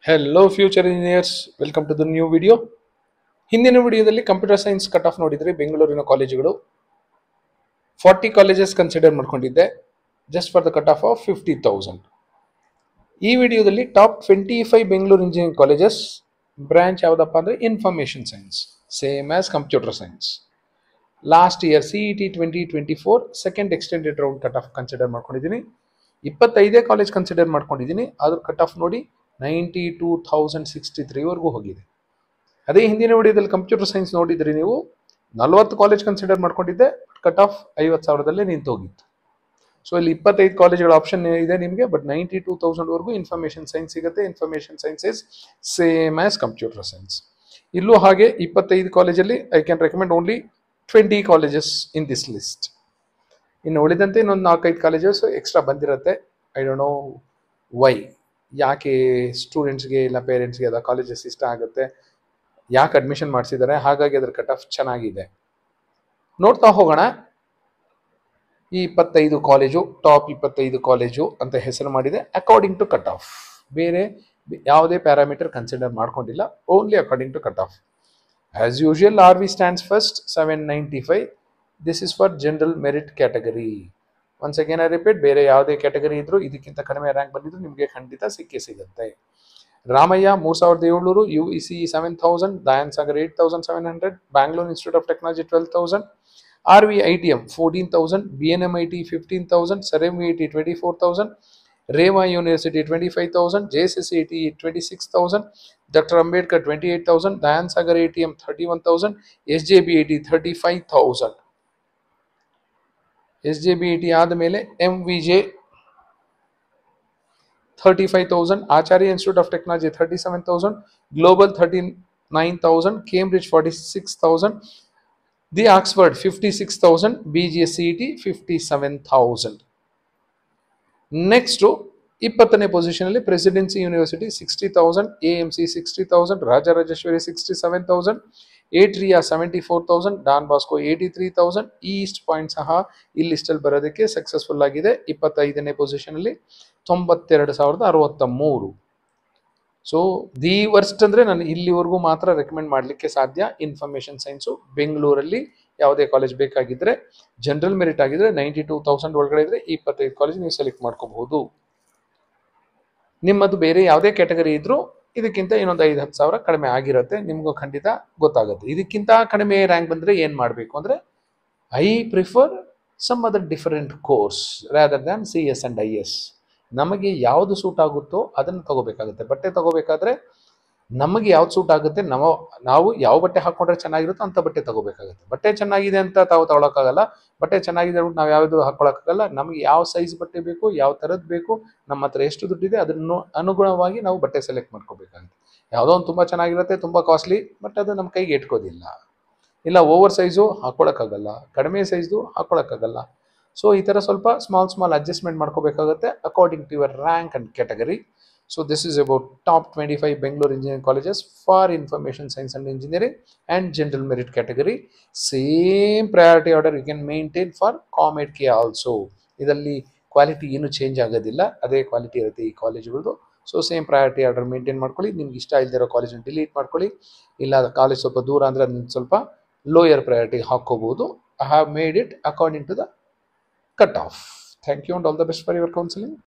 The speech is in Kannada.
Hello future engineers, welcome to the new video. ಹಿಂದಿನ ವಿಡಿಯೋದಲ್ಲಿ ಕಂಪ್ಯೂಟರ್ ಸೈನ್ಸ್ ಕಟ್ ಆಫ್ ನೋಡಿದ್ರಿ. ಬೆಂಗಳೂರಿನ ಕಾಲೇಜುಗಳು 40 ಕಾಲೇಜಸ್ ಕನ್ಸಿಡರ್ ಮಾಡ್ಕೊಂಡಿದ್ದೆ, just for the cut off 50,000. ಈ ವಿಡಿಯೋದಲ್ಲಿ top 25 Bengaluru engineering colleges. Branch ಯಾವುದಪ್ಪ ಅಂದರೆ information science, same as computer science. Last year CET 2024 second extended round cut off consider ಮಾಡ್ಕೊಂಡಿದ್ದೀನಿ. 25 ಕಾಲೇಜ್ ಕನ್ಸಿಡರ್ ಮಾಡ್ಕೊಂಡಿದ್ದೀನಿ. ಅದ್ರ ಕಟ್ ಆಫ್ ನೋಡಿ 92,063ವರೆಗೂ ಹೋಗಿದೆ. ಅದೇ ಹಿಂದಿನ ವಿಡಿಯೋದಲ್ಲಿ ಕಂಪ್ಯೂಟರ್ ಸೈನ್ಸ್ ನೋಡಿದ್ರಿ ನೀವು, 40 ಕಾಲೇಜ್ ಕನ್ಸಿಡರ್ ಮಾಡ್ಕೊಂಡಿದ್ದೆ, ಕಟ್ ಆಫ್ 50,000ದಲ್ಲೇ ನಿಂತು ಹೋಗಿತ್ತು. ಸೊ ಇಲ್ಲಿ 25 ಕಾಲೇಜ್ಗಳ ಆಪ್ಷನ್ ಇದೆ ನಿಮಗೆ, ಬಟ್ 92,000ವರೆಗೂ ಇನ್ಫಾರ್ಮೇಷನ್ ಸೈನ್ಸ್ ಸಿಗುತ್ತೆ. Information science is same as computer science. ಇಲ್ಲೂ ಹಾಗೆ 25 ಕಾಲೇಜಲ್ಲಿ I can recommend only 20 colleges in this list. ಇನ್ನು ಉಳಿದಂತೆ ಇನ್ನೊಂದು 4-5 ಕಾಲೇಜಸ್ ಎಕ್ಸ್ಟ್ರಾ ಬಂದಿರುತ್ತೆ. ಐ ಡೋಂಟ್ ನೋ ವೈ, ಯಾಕೆ ಸ್ಟೂಡೆಂಟ್ಸ್ಗೆ ಇಲ್ಲ ಪೇರೆಂಟ್ಸ್ಗೆ ಅದ ಕಾಲೇಜಸ್ ಇಷ್ಟ ಆಗುತ್ತೆ, ಯಾಕೆ ಅಡ್ಮಿಷನ್ ಮಾಡಿಸಿದ್ದಾರೆ, ಹಾಗಾಗಿ ಅದರ ಕಟ್ ಆಫ್ ಚೆನ್ನಾಗಿದೆ. ನೋಡ್ತಾ ಹೋಗೋಣ. ಈ 25 ಕಾಲೇಜು ಟಾಪ್ 25 ಕಾಲೇಜು ಅಂತ ಹೆಸರು ಮಾಡಿದೆ ಅಕಾರ್ಡಿಂಗ್ ಟು ಕಟ್ ಆಫ್. ಬೇರೆ ಯಾವುದೇ ಪ್ಯಾರಾಮೀಟರ್ ಕನ್ಸಿಡರ್ ಮಾಡ್ಕೊಂಡಿಲ್ಲ, only according to cut off. As usual RV stands first 795. This is for general merit category. Once again I repeat, ಬೇರೆ ಯಾವುದೇ ಕ್ಯಾಟಗರಿ ಇದ್ರು ಇದಕ್ಕಿಂತ ಕಡಿಮೆ ರ್ಯಾಂಕ್ ಬಂದಿದ್ರು ನಿಮಗೆ ಖಂಡಿತ ಸಿಗುತ್ತೆ. Ramaiah 3700, UEC 7000, Dayan Sagar 8700, Bangalore institute of technology 12,000, RV ITM 14,000, BNMIT 15,000, SRM VIT 24,000, Reva university 25,000, JSSAT 26,000, Dr. Ambedkar 28,000, Dayan Sagar ATM 31,000, SJBAT 35,000. SJBAT ಆದಮೇಲೆ MVJ 35,000, Acharya institute of technology 37,000, global 39,000, Cambridge 46,000, the Oxford 56,000, BGS CET 57,000. Next 20ನೇ ಪೊಸಿಷನಲ್ಲಿ presidency university 60,000, AMC 60,000, Rajarajeshwari 67,000, Atria 74,000, Don Bosco 83,000. East point ಸಹ ಈ ಲಿಸ್ಟಲ್ಲಿ ಬರೋದಕ್ಕೆ ಸಕ್ಸಸ್ಫುಲ್ ಆಗಿದೆ. 25ನೇ ಪೊಸಿಷನಲ್ಲಿ 92,063. ಸೊ ದಿ ವರ್ಸ್ಟ್ ಅಂದರೆ ನಾನು ಇಲ್ಲಿವರೆಗೂ ಮಾತ್ರ ರೆಕಮೆಂಡ್ ಮಾಡಲಿಕ್ಕೆ ಸಾಧ್ಯ. ಇನ್ಫಾರ್ಮೇಷನ್ ಸೈನ್ಸು ಬೆಂಗಳೂರಲ್ಲಿ ಯಾವುದೇ ಕಾಲೇಜ್ ಬೇಕಾಗಿದ್ದರೆ, ಜನರಲ್ ಮೆರಿಟ್ ಆಗಿದ್ರೆ 92,000 ಒಳಗಡೆ ಇದ್ರೆ 25 ಕಾಲೇಜ್ ನೀವು ಸೆಲೆಕ್ಟ್ ಮಾಡ್ಕೋಬಹುದು. ನಿಮ್ಮದು ಬೇರೆ ಯಾವುದೇ ಕ್ಯಾಟಗರಿ ಇದ್ರೂ ಇದಕ್ಕಿಂತ ಇನ್ನೊಂದು 5-10 ಸಾವಿರ ಕಡಿಮೆ ಆಗಿರುತ್ತೆ, ನಿಮಗೂ ಖಂಡಿತ ಗೊತ್ತಾಗುತ್ತೆ. ಇದಕ್ಕಿಂತ ಕಡಿಮೆ ರ್ಯಾಂಕ್ ಬಂದರೆ ಏನು ಮಾಡಬೇಕು ಅಂದರೆ, I prefer some other different course rather than CS and IS. ನಮಗೆ ಯಾವುದು ಸೂಟ್ ಆಗುತ್ತೋ ಅದನ್ನು ತಗೋಬೇಕಾಗುತ್ತೆ. ಬಟ್ಟೆ ತಗೋಬೇಕಾದ್ರೆ ನಮಗೆ ಯಾವ್ದು ಸೂಟ್ ಆಗುತ್ತೆ, ನಾವು ಯಾವ ಬಟ್ಟೆ ಹಾಕೊಂಡ್ರೆ ಚೆನ್ನಾಗಿರುತ್ತೋ ಅಂಥ ಬಟ್ಟೆ ತಗೋಬೇಕಾಗುತ್ತೆ. ಬಟ್ಟೆ ಚೆನ್ನಾಗಿದೆ ಅಂತ ತಾವು ತಗೊಳಕ್ಕಾಗಲ್ಲ, ಬಟ್ಟೆ ಚೆನ್ನಾಗಿದೆ ಅಂದ್ಬಿಟ್ಟು ನಾವು ಯಾವುದು ಹಾಕೊಳಕ್ಕಾಗಲ್ಲ. ನಮಗೆ ಯಾವ ಸೈಜ್ ಬಟ್ಟೆ ಬೇಕು, ಯಾವ ಥರದ್ದು ಬೇಕು, ನಮ್ಮ ಹತ್ರ ಎಷ್ಟು ದುಡ್ಡಿದೆ ಅದನ್ನು ಅನುಗುಣವಾಗಿ ನಾವು ಬಟ್ಟೆ ಸೆಲೆಕ್ಟ್ ಮಾಡ್ಕೋಬೇಕಾಗುತ್ತೆ. ಯಾವುದೋ ಒಂದು ತುಂಬ ಚೆನ್ನಾಗಿರುತ್ತೆ, ತುಂಬ ಕಾಸ್ಟ್ಲಿ, ಬಟ್ ಅದು ನಮ್ಮ ಕೈಗೆ ಎಟ್ಕೋದಿಲ್ಲ. ಇಲ್ಲ ಓವರ್ ಸೈಜು ಹಾಕೊಳಕ್ಕಾಗಲ್ಲ, ಕಡಿಮೆ ಸೈಜ್ದು ಹಾಕೊಳಕ್ಕಾಗಲ್ಲ. ಸೊ ಈ ಥರ ಸ್ವಲ್ಪ ಸ್ಮಾಲ್ ಅಡ್ಜಸ್ಟ್ಮೆಂಟ್ ಮಾಡ್ಕೋಬೇಕಾಗುತ್ತೆ according to your rank and category. So this is about top 25 Bangalore engineering colleges for information science and engineering and general merit category. Same priority order you can maintain for COMEDK also. ಇದರಲ್ಲಿ ಕ್ವಾಲಿಟಿ ಏನು ಚೇಂಜ್ ಆಗೋದಿಲ್ಲ, ಅದೇ ಕ್ವಾಲಿಟಿ ಇರುತ್ತೆ ಈ ಕಾಲೇಜ್ಗಳದ್ದು. So same priority order maintain ಮಾಡ್ಕೊಳ್ಳಿ. ನಿಮ್ಗೆ ಇಷ್ಟ ಇಲ್ದಿರೋ ಕಾಲೇಜನ್ನು ಡಿಲೀಟ್ ಮಾಡ್ಕೊಳ್ಳಿ. ಇಲ್ಲ ಕಾಲೇಜ್ ಸ್ವಲ್ಪ ದೂರ ಅಂದರೆ ಅದನ್ನ ಸ್ವಲ್ಪ ಲೋಯರ್ ಪ್ರಯಾರಿಟಿ ಹಾಕ್ಕೋಬಹುದು. I have made it according to the cut off. Thank you and all the best for your counseling.